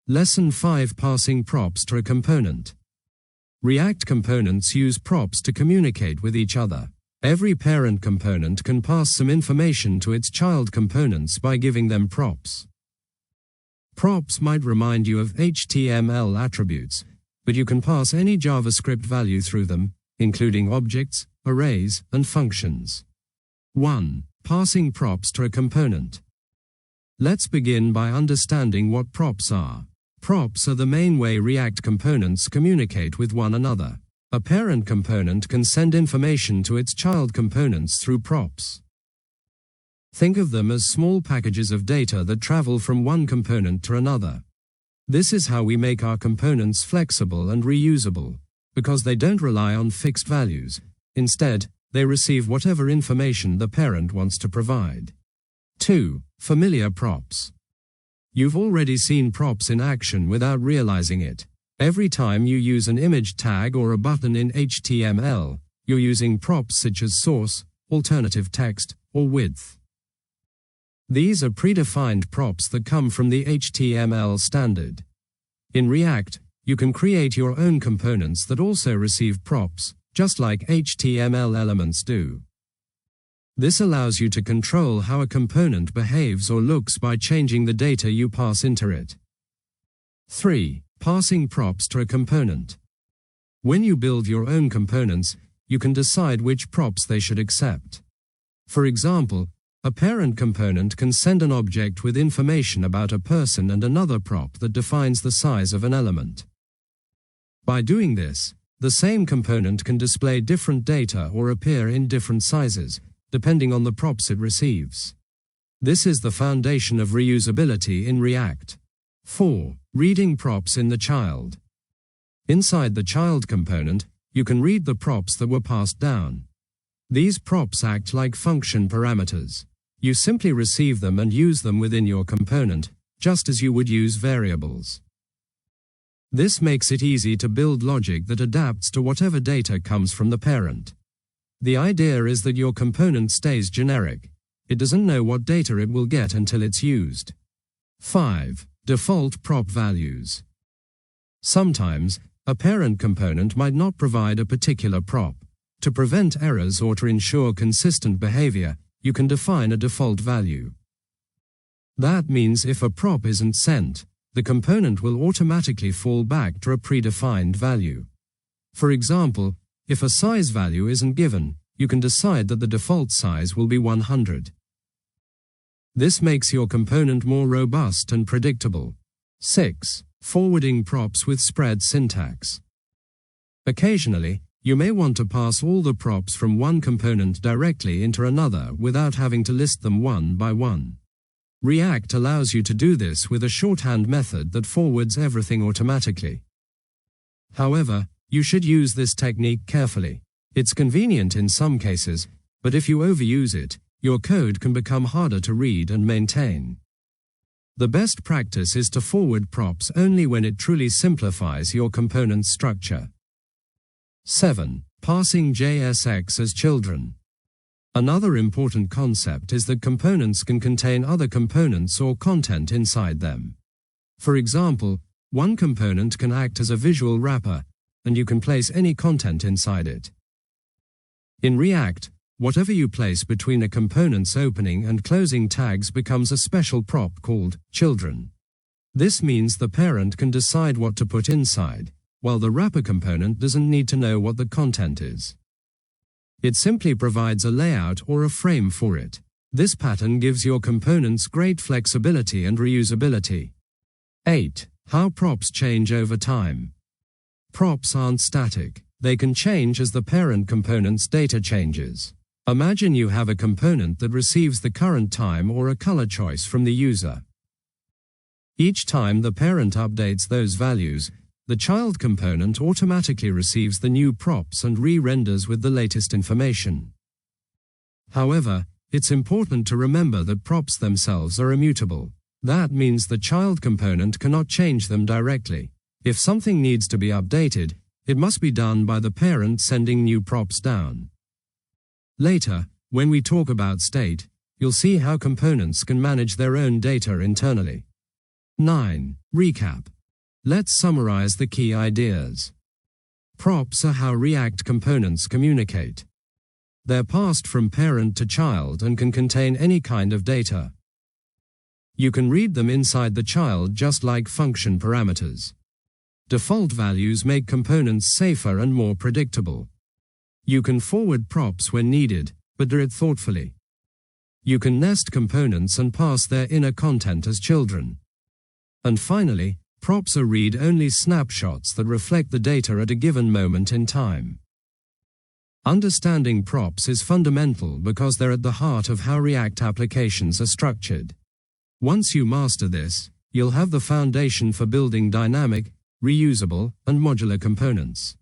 Lesson 5: Passing props to a component. React components use props to communicate with each other. Every parent component can pass some information to its child components by giving them props. Props might remind you of HTML attributes, but you can pass any JavaScript value through them, including objects, arrays, and functions. 1. Passing props to a component. Let's begin by understanding what props are. Props are the main way React components communicate with one another. A parent component can send information to its child components through props. Think of them as small packages of data that travel from one component to another. This is how we make our components flexible and reusable, because they don't rely on fixed values. Instead, they receive whatever information the parent wants to provide. 2. Familiar props. You've already seen props in action without realizing it. Every time you use an image tag or a button in HTML, you're using props such as source, alternative text, or width. These are predefined props that come from the HTML standard. In React, you can create your own components that also receive props, just like HTML elements do. This allows you to control how a component behaves or looks by changing the data you pass into it. 3. Passing props to a component. When you build your own components, you can decide which props they should accept. For example, a parent component can send an object with information about a person and another prop that defines the size of an element. By doing this, the same component can display different data or appear in different sizes, depending on the props it receives. This is the foundation of reusability in React. 4. Reading props in the child. Inside the child component, you can read the props that were passed down. These props act like function parameters. You simply receive them and use them within your component, just as you would use variables. This makes it easy to build logic that adapts to whatever data comes from the parent. The idea is that your component stays generic. It doesn't know what data it will get until it's used. 5. Default prop values. Sometimes, a parent component might not provide a particular prop. To prevent errors or to ensure consistent behavior, you can define a default value. That means if a prop isn't sent, the component will automatically fall back to a predefined value. For example, if a size value isn't given, you can decide that the default size will be 100. This makes your component more robust and predictable. 6. Forwarding props with spread syntax. Occasionally, you may want to pass all the props from one component directly into another without having to list them one by one. React allows you to do this with a shorthand method that forwards everything automatically. However, you should use this technique carefully. It's convenient in some cases, but if you overuse it, your code can become harder to read and maintain. The best practice is to forward props only when it truly simplifies your component's structure. 7. Passing JSX as children. Another important concept is that components can contain other components or content inside them. For example, one component can act as a visual wrapper, and you can place any content inside it. In React, whatever you place between a component's opening and closing tags becomes a special prop called children. This means the parent can decide what to put inside, while the wrapper component doesn't need to know what the content is. It simply provides a layout or a frame for it. This pattern gives your components great flexibility and reusability. 8. How props change over time. Props aren't static. They can change as the parent component's data changes. Imagine you have a component that receives the current time or a color choice from the user. Each time the parent updates those values, the child component automatically receives the new props and re-renders with the latest information. However, it's important to remember that props themselves are immutable. That means the child component cannot change them directly. If something needs to be updated, it must be done by the parent sending new props down. Later, when we talk about state, you'll see how components can manage their own data internally. 9. Recap. Let's summarize the key ideas. Props are how React components communicate. They're passed from parent to child and can contain any kind of data. You can read them inside the child just like function parameters. Default values make components safer and more predictable. You can forward props when needed, but do it thoughtfully. You can nest components and pass their inner content as children. And finally, props are read-only snapshots that reflect the data at a given moment in time. Understanding props is fundamental because they're at the heart of how React applications are structured. Once you master this, you'll have the foundation for building dynamic, reusable, and modular components.